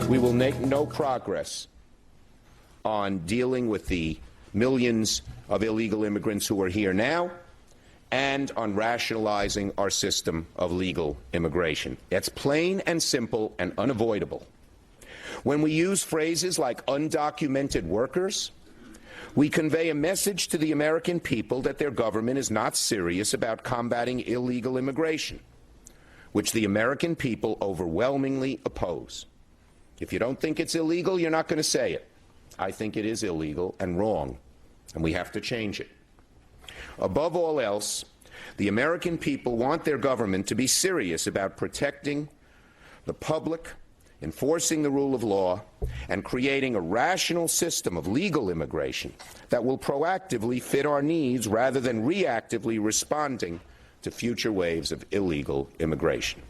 We will make no progress on dealing with the millions of illegal immigrants who are here now and on rationalizing our system of legal immigration. That's plain and simple and unavoidable. When we use phrases like undocumented workers, we convey a message to the American people that their government is not serious about combating illegal immigration, which the American people overwhelmingly oppose. If you don't think it's illegal, you're not going to say it. I think it is illegal and wrong, and we have to change it. Above all else, the American people want their government to be serious about protecting the public, enforcing the rule of law, and creating a rational system of legal immigration that will proactively fit our needs rather than reactively responding to future waves of illegal immigration.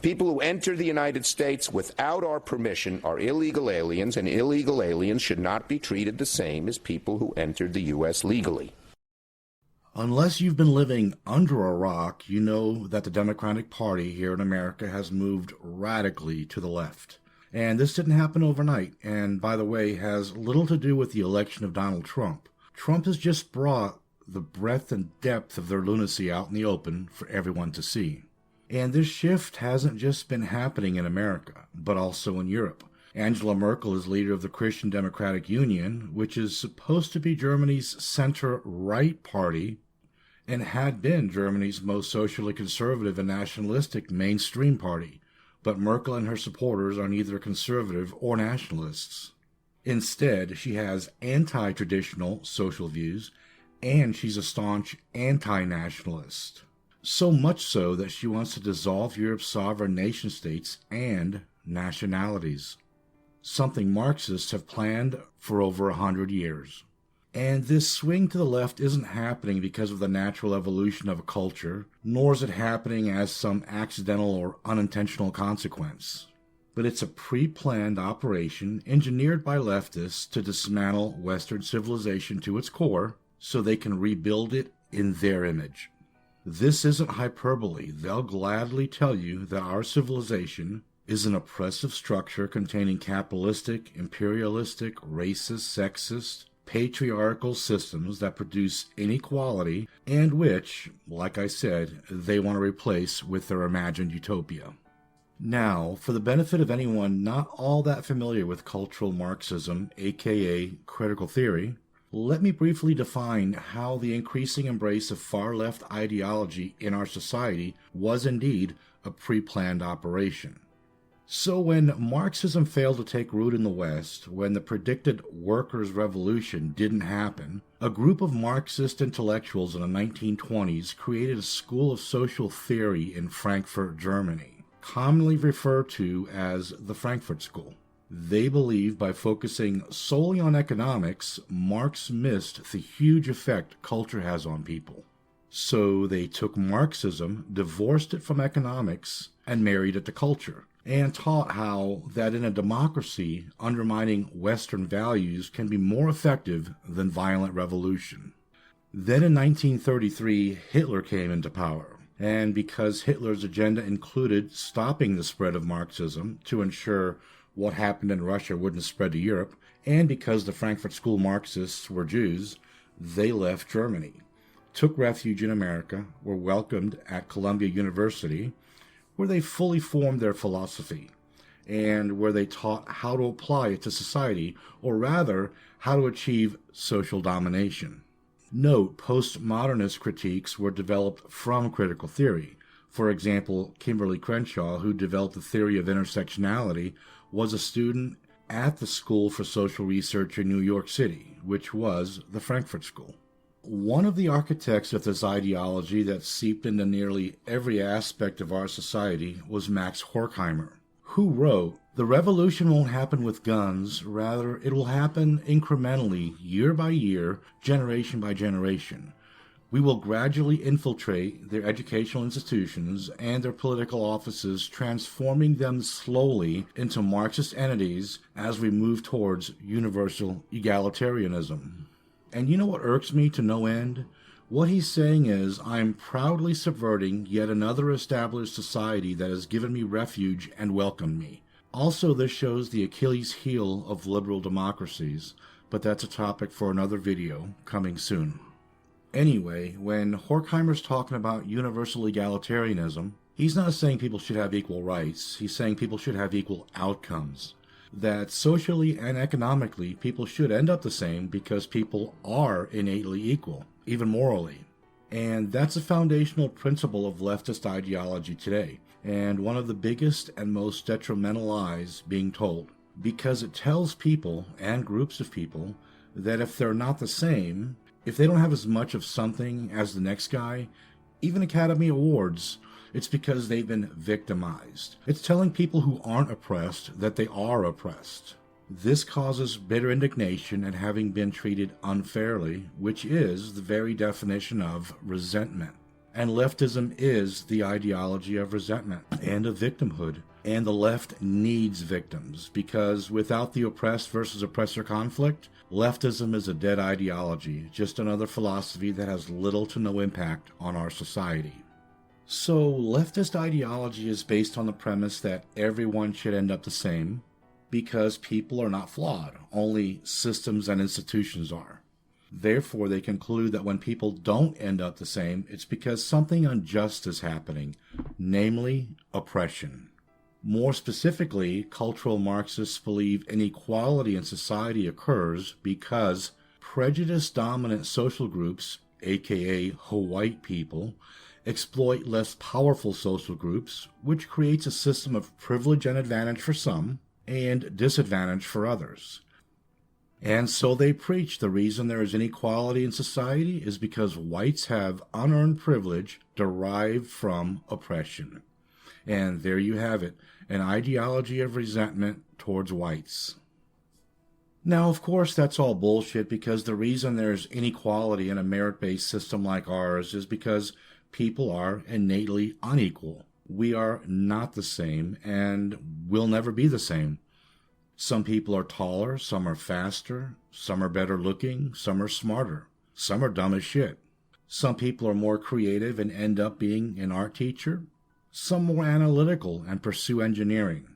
People who enter the United States without our permission are illegal aliens, and illegal aliens should not be treated the same as people who entered the U.S. legally. Unless you've been living under a rock, you know that the Democratic Party here in America has moved radically to the left. And this didn't happen overnight, and by the way, has little to do with the election of Donald Trump. Trump has just brought the breadth and depth of their lunacy out in the open for everyone to see. And this shift hasn't just been happening in America, but also in Europe. Angela Merkel is leader of the Christian Democratic Union, which is supposed to be Germany's center-right party, and had been Germany's most socially conservative and nationalistic mainstream party. But Merkel and her supporters are neither conservative or nationalists. Instead, she has anti-traditional social views, and she's a staunch anti-nationalist. So much so that she wants to dissolve Europe's sovereign nation-states and nationalities, something Marxists have planned for over 100 years. And this swing to the left isn't happening because of the natural evolution of a culture, nor is it happening as some accidental or unintentional consequence. But it's a pre-planned operation engineered by leftists to dismantle Western civilization to its core so they can rebuild it in their image. This isn't hyperbole. They'll gladly tell you that our civilization is an oppressive structure containing capitalistic, imperialistic, racist, sexist, patriarchal systems that produce inequality and which, like I said, they want to replace with their imagined utopia. Now, for the benefit of anyone not all that familiar with cultural Marxism, aka critical theory, let me briefly define how the increasing embrace of far-left ideology in our society was indeed a pre-planned operation. So when Marxism failed to take root in the West, when the predicted workers' revolution didn't happen, a group of Marxist intellectuals in the 1920s created a school of social theory in Frankfurt, Germany, commonly referred to as the Frankfurt School. They believed by focusing solely on economics, Marx missed the huge effect culture has on people. So they took Marxism, divorced it from economics, and married it to culture, and taught how that in a democracy, undermining Western values can be more effective than violent revolution. Then in 1933, Hitler came into power, and because Hitler's agenda included stopping the spread of Marxism to ensure what happened in Russia wouldn't spread to Europe, and because the Frankfurt School Marxists were Jews, they left Germany, took refuge in America, were welcomed at Columbia University, where they fully formed their philosophy, and where they taught how to apply it to society, or rather, how to achieve social domination. Note, postmodernist critiques were developed from critical theory. For example, Kimberly Crenshaw, who developed the theory of intersectionality, was a student at the School for Social Research in New York City, which was the Frankfurt School. One of the architects of this ideology that seeped into nearly every aspect of our society was Max Horkheimer, who wrote, "The revolution won't happen with guns, rather it will happen incrementally, year by year, generation by generation. We will gradually infiltrate their educational institutions and their political offices, transforming them slowly into Marxist entities as we move towards universal egalitarianism." And you know what irks me to no end? What he's saying is, I'm proudly subverting yet another established society that has given me refuge and welcomed me. Also, this shows the Achilles heel of liberal democracies, but that's a topic for another video coming soon. Anyway, when Horkheimer's talking about universal egalitarianism, he's not saying people should have equal rights. He's saying people should have equal outcomes. That socially and economically, people should end up the same because people are innately equal, even morally. And that's a foundational principle of leftist ideology today, and one of the biggest and most detrimental lies being told, because it tells people and groups of people that if they're not the same, if they don't have as much of something as the next guy, even Academy Awards, it's because they've been victimized. It's telling people who aren't oppressed that they are oppressed. This causes bitter indignation at having been treated unfairly, which is the very definition of resentment. And leftism is the ideology of resentment and of victimhood. And the left needs victims, because without the oppressed versus oppressor conflict, leftism is a dead ideology, just another philosophy that has little to no impact on our society. So, leftist ideology is based on the premise that everyone should end up the same, because people are not flawed, only systems and institutions are. Therefore, they conclude that when people don't end up the same, it's because something unjust is happening, namely oppression. More specifically, cultural Marxists believe inequality in society occurs because prejudice-dominant social groups, aka white people, exploit less powerful social groups, which creates a system of privilege and advantage for some, and disadvantage for others. And so they preach the reason there is inequality in society is because whites have unearned privilege derived from oppression. And there you have it, an ideology of resentment towards whites. Now, of course, that's all bullshit, because the reason there's inequality in a merit-based system like ours is because people are innately unequal. We are not the same, and will never be the same. Some people are taller, some are faster, some are better looking, some are smarter, some are dumb as shit. Some people are more creative and end up being an art teacher, some more analytical and pursue engineering.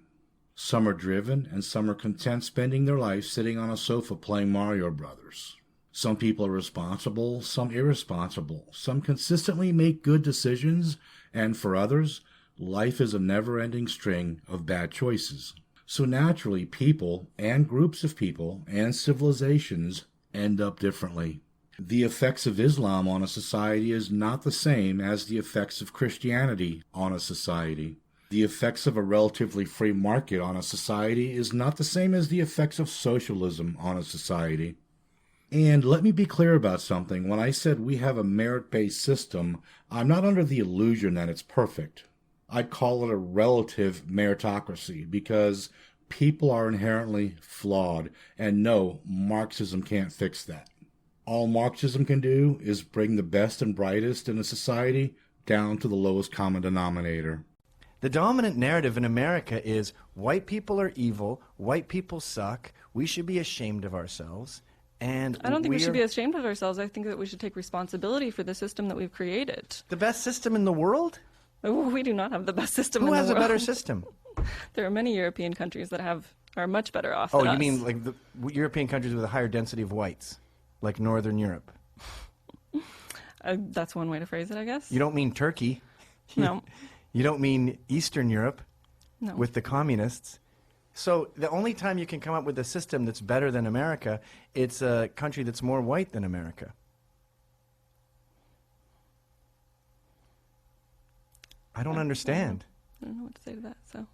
Some are driven, and some are content spending their life sitting on a sofa playing Mario Brothers. Some people are responsible, some irresponsible. Some consistently make good decisions, and for others, life is a never-ending string of bad choices. So naturally, people and groups of people and civilizations end up differently. The effects of Islam on a society is not the same as the effects of Christianity on a society. The effects of a relatively free market on a society is not the same as the effects of socialism on a society. And let me be clear about something. When I said we have a merit-based system, I'm not under the illusion that it's perfect. I'd call it a relative meritocracy, because people are inherently flawed, and no, Marxism can't fix that. All Marxism can do is bring the best and brightest in a society down to the lowest common denominator. The dominant narrative in America is white people are evil, white people suck, we should be ashamed of ourselves. And I don't think we should be ashamed of ourselves. I think that we should take responsibility for the system that we've created. The best system in the world? Oh, we do not have the best system in the world. Who has a better system? There are many European countries that are much better off than Oh, you us. mean like the European countries with a higher density of whites, like Northern Europe? That's one way to phrase it, I guess. You don't mean Turkey. No. You don't mean Eastern Europe No. with the communists. So the only time you can come up with a system that's better than America, it's a country that's more white than America. I don't understand. I don't know what to say to that, so.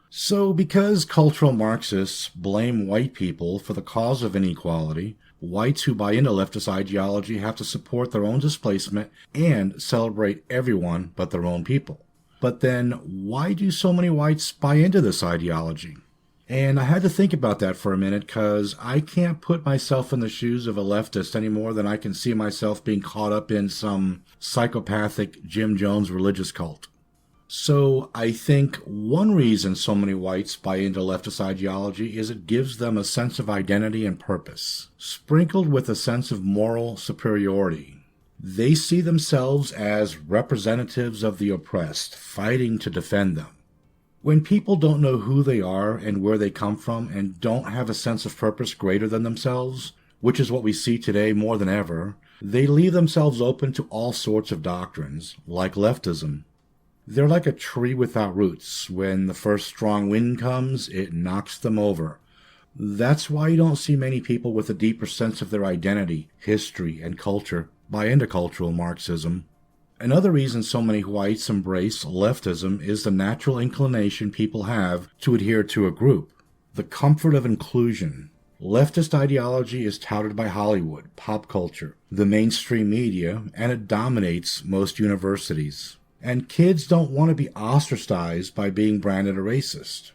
So, because cultural Marxists blame white people for the cause of inequality, whites who buy into leftist ideology have to support their own displacement and celebrate everyone but their own people. But then, why do so many whites buy into this ideology? And I had to think about that for a minute, because I can't put myself in the shoes of a leftist any more than I can see myself being caught up in some psychopathic Jim Jones religious cult. So I think one reason so many whites buy into leftist ideology is it gives them a sense of identity and purpose, sprinkled with a sense of moral superiority. They see themselves as representatives of the oppressed, fighting to defend them. When people don't know who they are and where they come from and don't have a sense of purpose greater than themselves, which is what we see today more than ever, they leave themselves open to all sorts of doctrines, like leftism. They're like a tree without roots. When the first strong wind comes, it knocks them over. That's why you don't see many people with a deeper sense of their identity, history, and culture buy into cultural Marxism. Another reason so many whites embrace leftism is the natural inclination people have to adhere to a group, the comfort of inclusion. Leftist ideology is touted by Hollywood, pop culture, the mainstream media, and it dominates most universities. And kids don't want to be ostracized by being branded a racist.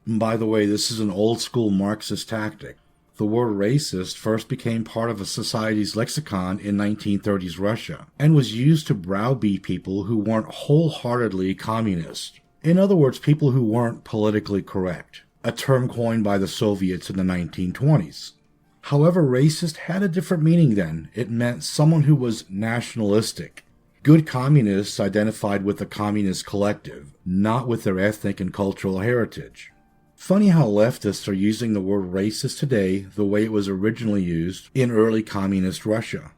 And by the way, this is an old-school Marxist tactic. The word racist first became part of a society's lexicon in 1930s Russia and was used to browbeat people who weren't wholeheartedly communist. In other words, people who weren't politically correct, a term coined by the Soviets in the 1920s. However, racist had a different meaning then. It meant someone who was nationalistic. Good communists identified with the communist collective, not with their ethnic and cultural heritage. Funny how leftists are using the word racist today the way it was originally used in early communist Russia.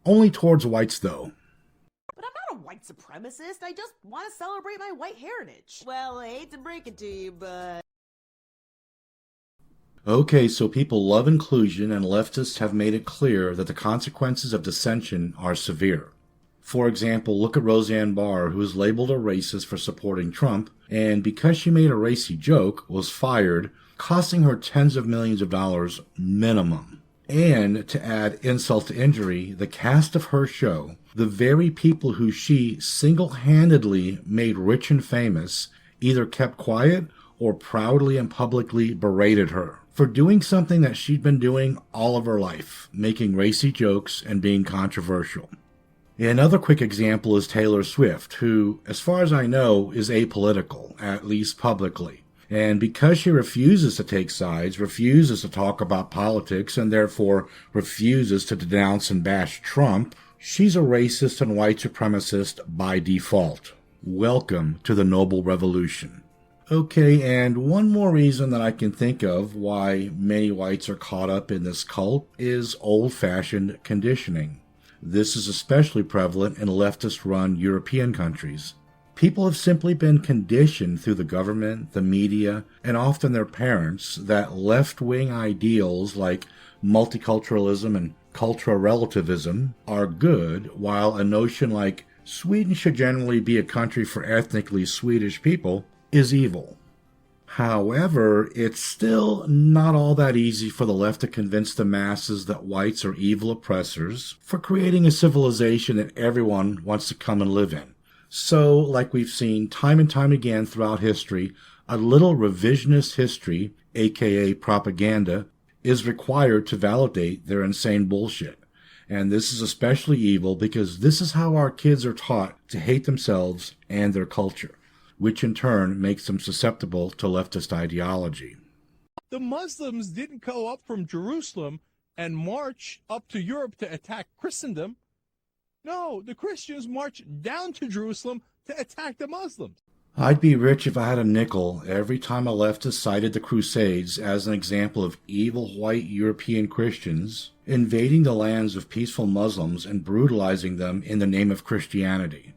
Only towards whites, though. But I'm not a white supremacist. I just want to celebrate my white heritage. Well, I hate to break it to you, but... Okay, so people love inclusion, and leftists have made it clear that the consequences of dissension are severe. For example, look at Roseanne Barr, who was labeled a racist for supporting Trump, and because she made a racy joke, was fired, costing her tens of millions of dollars minimum. And, to add insult to injury, the cast of her show, the very people who she single-handedly made rich and famous, either kept quiet or proudly and publicly berated her for doing something that she'd been doing all of her life, making racy jokes and being controversial. Another quick example is Taylor Swift, who, as far as I know, is apolitical, at least publicly. And because she refuses to take sides, refuses to talk about politics, and therefore refuses to denounce and bash Trump, she's a racist and white supremacist by default. Welcome to the noble revolution. Okay, and one more reason that I can think of why many whites are caught up in this cult is old-fashioned conditioning. This is especially prevalent in leftist-run European countries. People have simply been conditioned through the government, the media, and often their parents that left-wing ideals like multiculturalism and cultural relativism are good, while a notion like Sweden should generally be a country for ethnically Swedish people is evil. However, it's still not all that easy for the left to convince the masses that whites are evil oppressors for creating a civilization that everyone wants to come and live in. So, like we've seen time and time again throughout history, a little revisionist history, aka propaganda, is required to validate their insane bullshit. And this is especially evil because this is how our kids are taught to hate themselves and their culture, which in turn makes them susceptible to leftist ideology. The Muslims didn't go up from Jerusalem and march up to Europe to attack Christendom. No, the Christians marched down to Jerusalem to attack the Muslims. I'd be rich if I had a nickel every time a leftist cited the Crusades as an example of evil white European Christians invading the lands of peaceful Muslims and brutalizing them in the name of Christianity.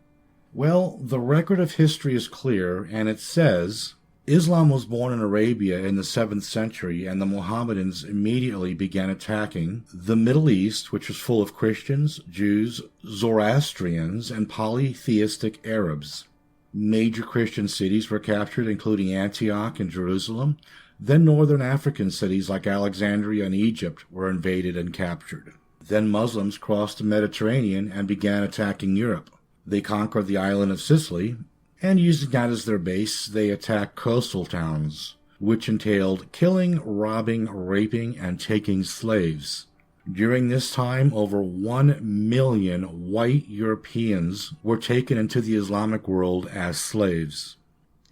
Well, the record of history is clear, and it says, Islam was born in Arabia in the 7th century, and the Mohammedans immediately began attacking the Middle East, which was full of Christians, Jews, Zoroastrians, and polytheistic Arabs. Major Christian cities were captured, including Antioch and Jerusalem. Then northern African cities like Alexandria and Egypt were invaded and captured. Then Muslims crossed the Mediterranean and began attacking Europe. They conquered the island of Sicily, and using that as their base, they attacked coastal towns, which entailed killing, robbing, raping, and taking slaves. During this time, over 1 million white Europeans were taken into the Islamic world as slaves.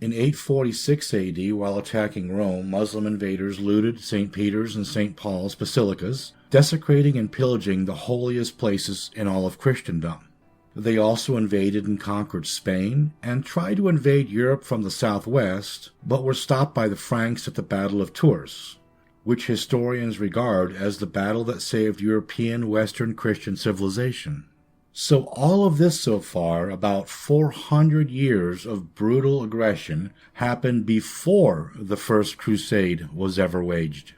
In 846 AD, while attacking Rome, Muslim invaders looted St. Peter's and St. Paul's basilicas, desecrating and pillaging the holiest places in all of Christendom. They also invaded and conquered Spain and tried to invade Europe from the southwest, but were stopped by the Franks at the Battle of Tours, which historians regard as the battle that saved European Western Christian civilization. So all of this so far, about 400 years of brutal aggression, happened before the First Crusade was ever waged.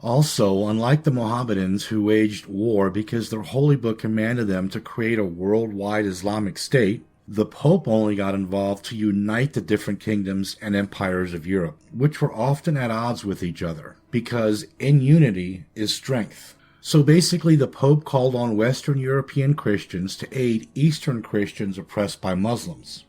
Also, unlike the Mohammedans who waged war because their holy book commanded them to create a worldwide Islamic state, the Pope only got involved to unite the different kingdoms and empires of Europe, which were often at odds with each other, because in unity is strength. So basically the Pope called on Western European Christians to aid Eastern Christians oppressed by Muslims.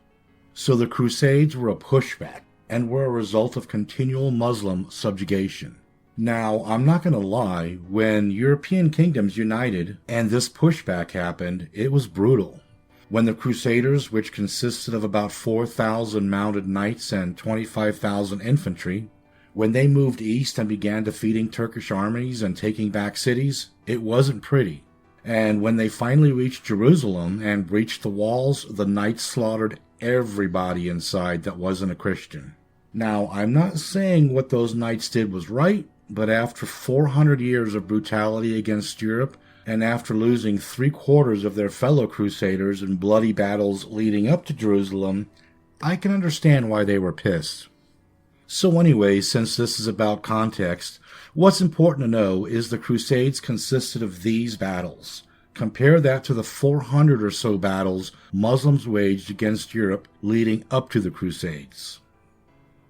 So the Crusades were a pushback and were a result of continual Muslim subjugation. Now, I'm not going to lie, when European kingdoms united and this pushback happened, it was brutal. When the Crusaders, which consisted of about 4,000 mounted knights and 25,000 infantry, when they moved east and began defeating Turkish armies and taking back cities, it wasn't pretty. And when they finally reached Jerusalem and breached the walls, the knights slaughtered everybody inside that wasn't a Christian. Now, I'm not saying what those knights did was right, but after 400 years of brutality against Europe, and after losing 3/4 of their fellow Crusaders in bloody battles leading up to Jerusalem, I can understand why they were pissed. So anyway, since this is about context, what's important to know is the Crusades consisted of these battles. Compare that to the 400 or so battles Muslims waged against Europe leading up to the Crusades.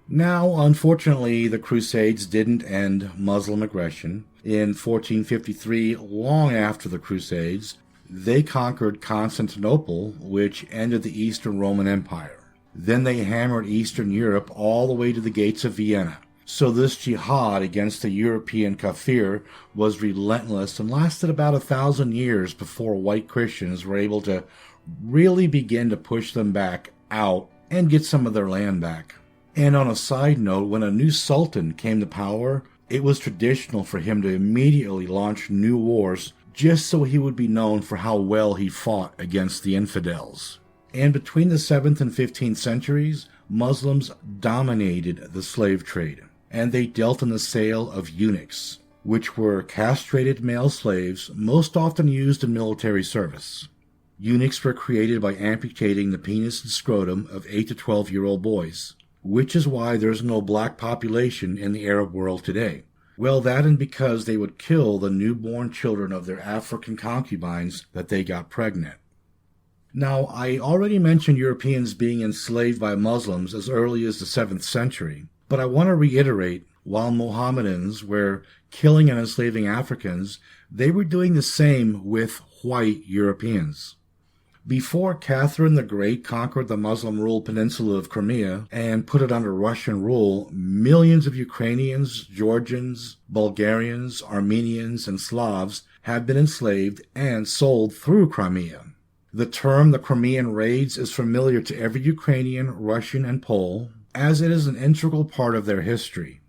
Now, unfortunately, the Crusades didn't end Muslim aggression. In 1453, long after the Crusades, they conquered Constantinople, which ended the Eastern Roman Empire. Then they hammered Eastern Europe all the way to the gates of Vienna. So this jihad against the European kafir was relentless and lasted about 1,000 years before white Christians were able to really begin to push them back out and get some of their land back. And on a side note, when a new sultan came to power, it was traditional for him to immediately launch new wars just so he would be known for how well he fought against the infidels. And between the 7th and 15th centuries, Muslims dominated the slave trade, and they dealt in the sale of eunuchs, which were castrated male slaves most often used in military service. Eunuchs were created by amputating the penis and scrotum of 8 to 12-year-old boys, which is why there's no black population in the Arab world today. Well, that and because they would kill the newborn children of their African concubines that they got pregnant. Now, I already mentioned Europeans being enslaved by Muslims as early as the 7th century, but I want to reiterate, while Mohammedans were killing and enslaving Africans, they were doing the same with white Europeans. Before Catherine the Great conquered the Muslim-ruled peninsula of Crimea and put it under Russian rule, millions of Ukrainians, Georgians, Bulgarians, Armenians, and Slavs have been enslaved and sold through Crimea. The term the Crimean raids is familiar to every Ukrainian, Russian, and Pole, as it is an integral part of their history.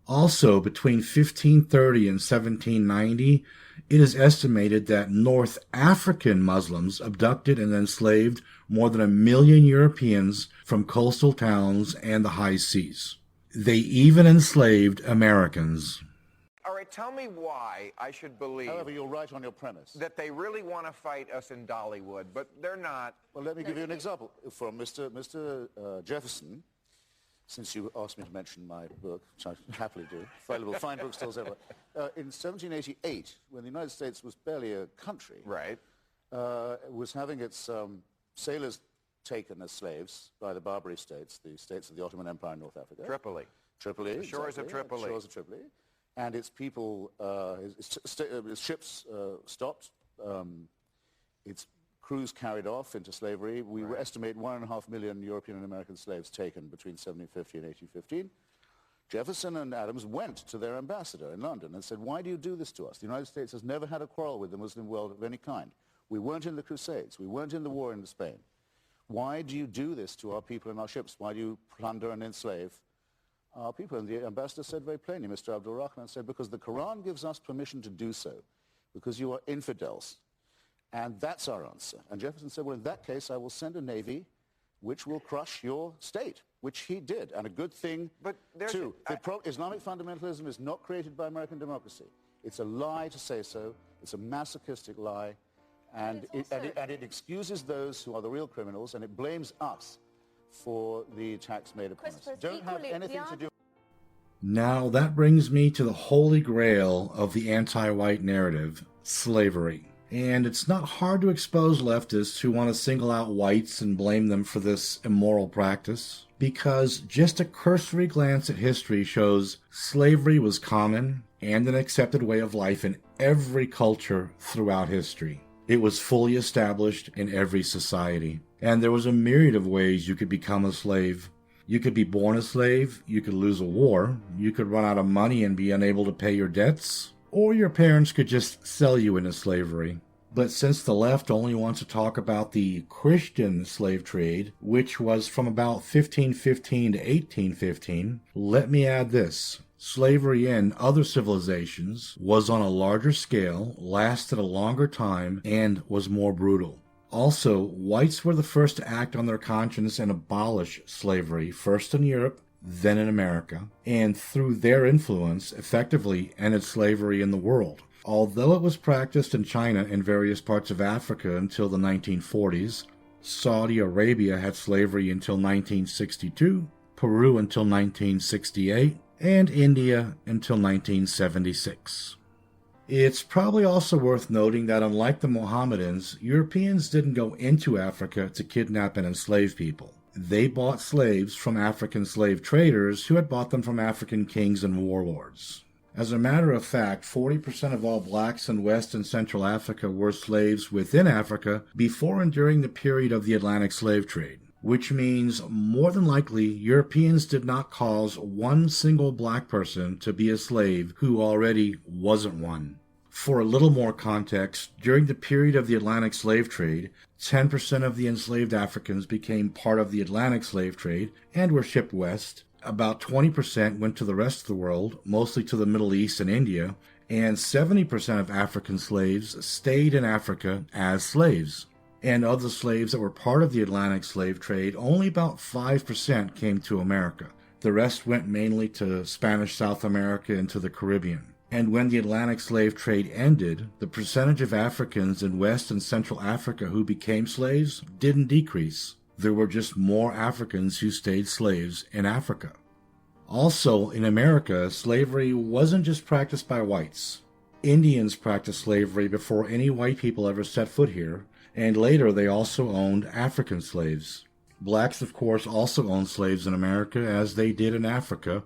Also, between 1530 and 1790, it is estimated that North African Muslims abducted and enslaved more than 1 million Europeans from coastal towns and the high seas. They even enslaved Americans. All right, tell me why I should believe... However, you're right on your premise. ...that they really want to fight us in Dollywood, but they're not. Well, let me give you an example. From Mr. Jefferson, since you asked me to mention my book, which I happily do, available, fine bookstores everywhere. In 1788, when the United States was barely a country, right, was having its sailors taken as slaves by the Barbary states, the states of the Ottoman Empire in North Africa. Tripoli. Tripoli, the shores exactly, of Tripoli. The shores of Tripoli. And its people, its ships stopped, its crews carried off into slavery. We estimate 1.5 million European and American slaves taken between 1750 and 1815. Jefferson and Adams went to their ambassador in London and said, why do you do this to us? The United States has never had a quarrel with the Muslim world of any kind. We weren't in the Crusades. We weren't in the war in Spain. Why do you do this to our people and our ships? Why do you plunder and enslave our people? And the ambassador said very plainly, Mr. Abdul Rahman said, because the Quran gives us permission to do so. because you are infidels. And that's our answer. And Jefferson said, well, in that case, I will send a navy which will crush your state, which he did, and a good thing, But there's too. Islamic fundamentalism is not created by American democracy. It's a lie to say so. It's a masochistic lie, and it excuses those who are the real criminals, and it blames us for the attacks made upon us. Don't have anything to do. Now that brings me to the holy grail of the anti-white narrative, slavery. And it's not hard to expose leftists who want to single out whites and blame them for this immoral practice, because just a cursory glance at history shows slavery was common and an accepted way of life in every culture throughout history. It was fully established in every society, and there was a myriad of ways you could become a slave. You could be born a slave, you could lose a war, you could run out of money and be unable to pay your debts, or your parents could just sell you into slavery. But since the left only wants to talk about the Christian slave trade, which was from about 1515 to 1815, let me add this. Slavery in other civilizations was on a larger scale, lasted a longer time, and was more brutal. Also, whites were the first to act on their conscience and abolish slavery, first in Europe, then in America, and through their influence, effectively ended slavery in the world. Although it was practiced in China and various parts of Africa until the 1940s, Saudi Arabia had slavery until 1962, Peru until 1968, and India until 1976. It's probably also worth noting that unlike the Mohammedans, Europeans didn't go into Africa to kidnap and enslave people. They bought slaves from African slave traders who had bought them from African kings and warlords. As a matter of fact, 40% of all blacks in West and Central Africa were slaves within Africa before and during the period of the Atlantic slave trade, which means more than likely Europeans did not cause one single black person to be a slave who already wasn't one. For a little more context, during the period of the Atlantic slave trade, 10% of the enslaved Africans became part of the Atlantic slave trade and were shipped west. About 20% went to the rest of the world, mostly to the Middle East and India, and 70% of African slaves stayed in Africa as slaves. And of the slaves that were part of the Atlantic slave trade, only about 5% came to America. The rest went mainly to Spanish South America and to the Caribbean. And when the Atlantic slave trade ended, the percentage of Africans in West and Central Africa who became slaves didn't decrease. There were just more Africans who stayed slaves in Africa. Also, in America, slavery wasn't just practiced by whites. Indians practiced slavery before any white people ever set foot here, and later they also owned African slaves. Blacks, of course, also owned slaves in America, as they did in Africa.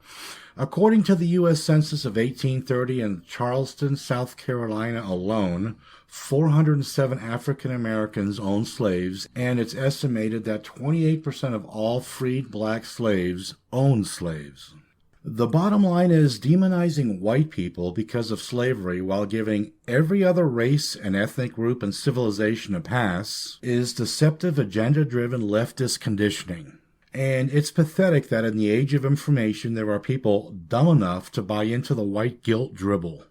According to the U.S. Census of 1830, in Charleston, South Carolina alone, 407 African Americans owned slaves, and it's estimated that 28% of all freed black slaves owned slaves. The bottom line is demonizing white people because of slavery while giving every other race and ethnic group and civilization a pass is deceptive, agenda-driven leftist conditioning. And it's pathetic that in the age of information there are people dumb enough to buy into the white guilt dribble.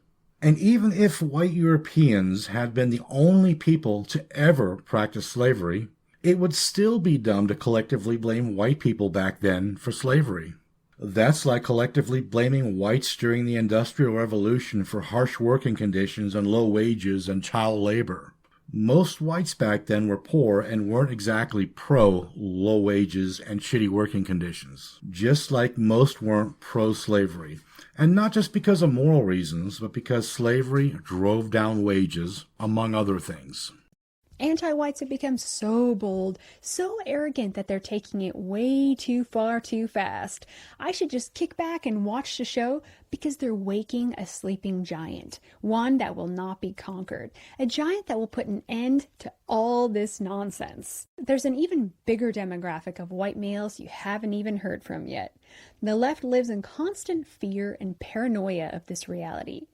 And even if white Europeans had been the only people to ever practice slavery, it would still be dumb to collectively blame white people back then for slavery. That's like collectively blaming whites during the Industrial Revolution for harsh working conditions and low wages and child labor. Most whites back then were poor and weren't exactly pro-low wages and shitty working conditions, just like most weren't pro-slavery. And not just because of moral reasons, but because slavery drove down wages, among other things. Anti-whites have become so bold, so arrogant that they're taking it way too far too fast. I should just kick back and watch the show because they're waking a sleeping giant, one that will not be conquered, a giant that will put an end to all this nonsense. There's an even bigger demographic of white males you haven't even heard from yet. The left lives in constant fear and paranoia of this reality.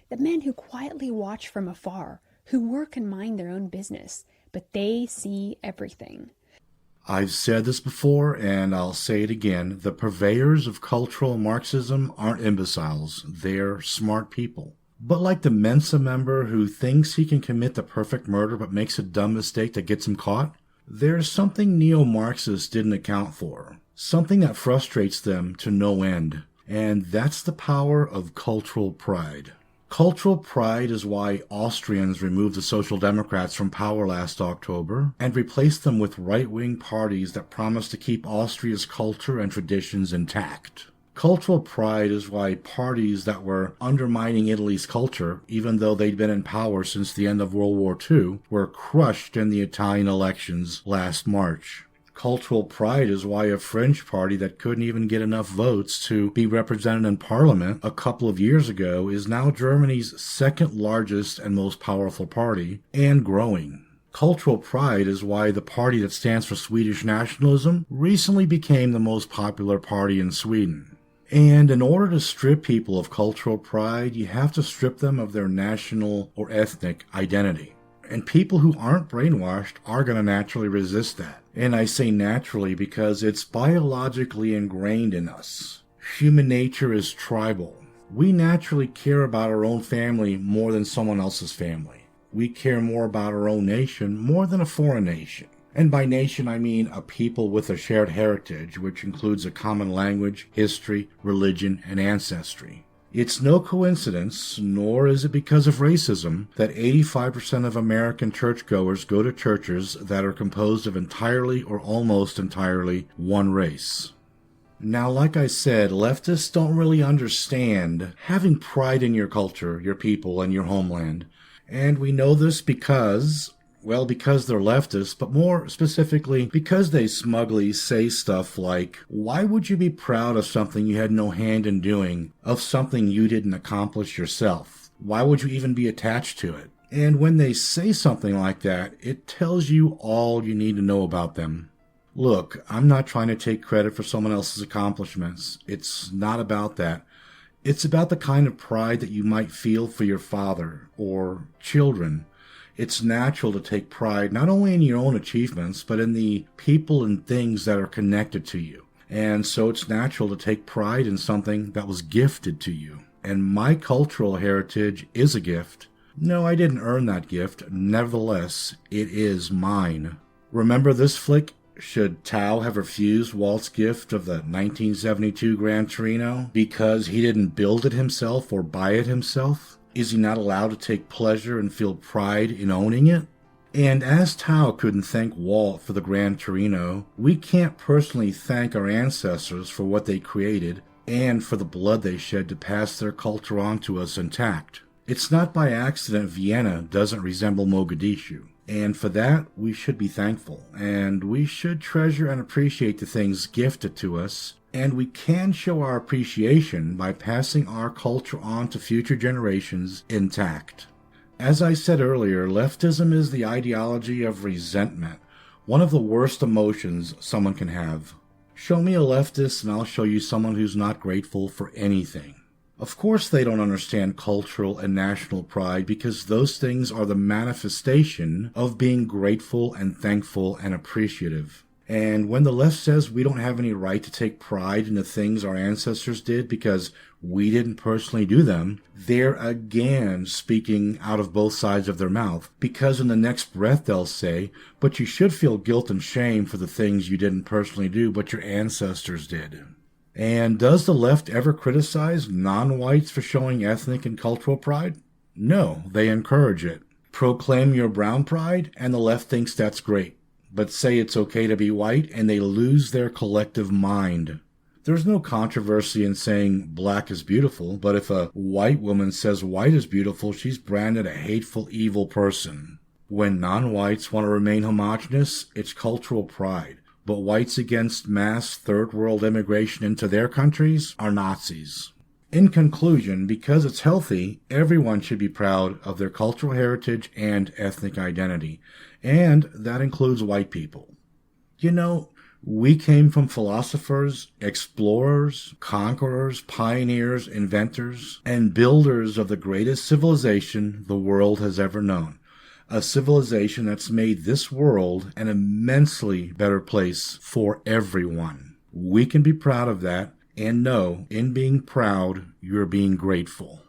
The men who quietly watch from afar, who work and mind their own business, but they see everything. I've said this before, and I'll say it again. The purveyors of cultural Marxism aren't imbeciles. They're smart people. But like the Mensa member who thinks he can commit the perfect murder but makes a dumb mistake that gets him caught, there's something neo-Marxists didn't account for. Something that frustrates them to no end. And that's the power of cultural pride. Cultural pride is why Austrians removed the Social Democrats from power last October and replaced them with right-wing parties that promise to keep Austria's culture and traditions intact. Cultural pride is why parties that were undermining Italy's culture, even though they'd been in power since the end of World War II, were crushed in the Italian elections last March. Cultural pride is why a French party that couldn't even get enough votes to be represented in Parliament a couple of years ago is now Germany's second largest and most powerful party, and growing. Cultural pride is why the party that stands for Swedish nationalism recently became the most popular party in Sweden. And in order to strip people of cultural pride, you have to strip them of their national or ethnic identity. And people who aren't brainwashed are going to naturally resist that. And I say naturally because it's biologically ingrained in us. Human nature is tribal. We naturally care about our own family more than someone else's family. We care more about our own nation more than a foreign nation. And by nation, I mean a people with a shared heritage, which includes a common language, history, religion, and ancestry. It's no coincidence, nor is it because of racism, that 85% of American churchgoers go to churches that are composed of entirely or almost entirely one race. Now, like I said, leftists don't really understand having pride in your culture, your people, and your homeland. And we know this because they're leftists, but more specifically, because they smugly say stuff like, why would you be proud of something you had no hand in doing, of something you didn't accomplish yourself? Why would you even be attached to it? And when they say something like that, it tells you all you need to know about them. Look, I'm not trying to take credit for someone else's accomplishments. It's not about that. It's about the kind of pride that you might feel for your father or children. It's natural to take pride not only in your own achievements, but in the people and things that are connected to you. And so it's natural to take pride in something that was gifted to you. And my cultural heritage is a gift. No, I didn't earn that gift. Nevertheless, it is mine. Remember this flick? Should Tao have refused Walt's gift of the 1972 Gran Torino because he didn't build it himself or buy it himself? Is he not allowed to take pleasure and feel pride in owning it? And as Tao couldn't thank Walt for the Gran Torino, we can't personally thank our ancestors for what they created and for the blood they shed to pass their culture on to us intact. It's not by accident Vienna doesn't resemble Mogadishu. And for that, we should be thankful. And we should treasure and appreciate the things gifted to us. And we can show our appreciation by passing our culture on to future generations intact. As I said earlier, leftism is the ideology of resentment, one of the worst emotions someone can have. Show me a leftist and I'll show you someone who's not grateful for anything. Of course they don't understand cultural and national pride because those things are the manifestation of being grateful and thankful and appreciative. And when the left says we don't have any right to take pride in the things our ancestors did because we didn't personally do them, they're again speaking out of both sides of their mouth. Because in the next breath they'll say, but you should feel guilt and shame for the things you didn't personally do, but your ancestors did. And does the left ever criticize non-whites for showing ethnic and cultural pride? No, they encourage it. Proclaim your brown pride, and the left thinks that's great. But say it's okay to be white, and they lose their collective mind. There's no controversy in saying black is beautiful, but if a white woman says white is beautiful, she's branded a hateful, evil person. When non-whites want to remain homogenous, it's cultural pride. But whites against mass third world immigration into their countries are Nazis. In conclusion, because it's healthy, everyone should be proud of their cultural heritage and ethnic identity. And that includes white people. You know, we came from philosophers, explorers, conquerors, pioneers, inventors, and builders of the greatest civilization the world has ever known. A civilization that's made this world an immensely better place for everyone. We can be proud of that, and know, in being proud, you're being grateful.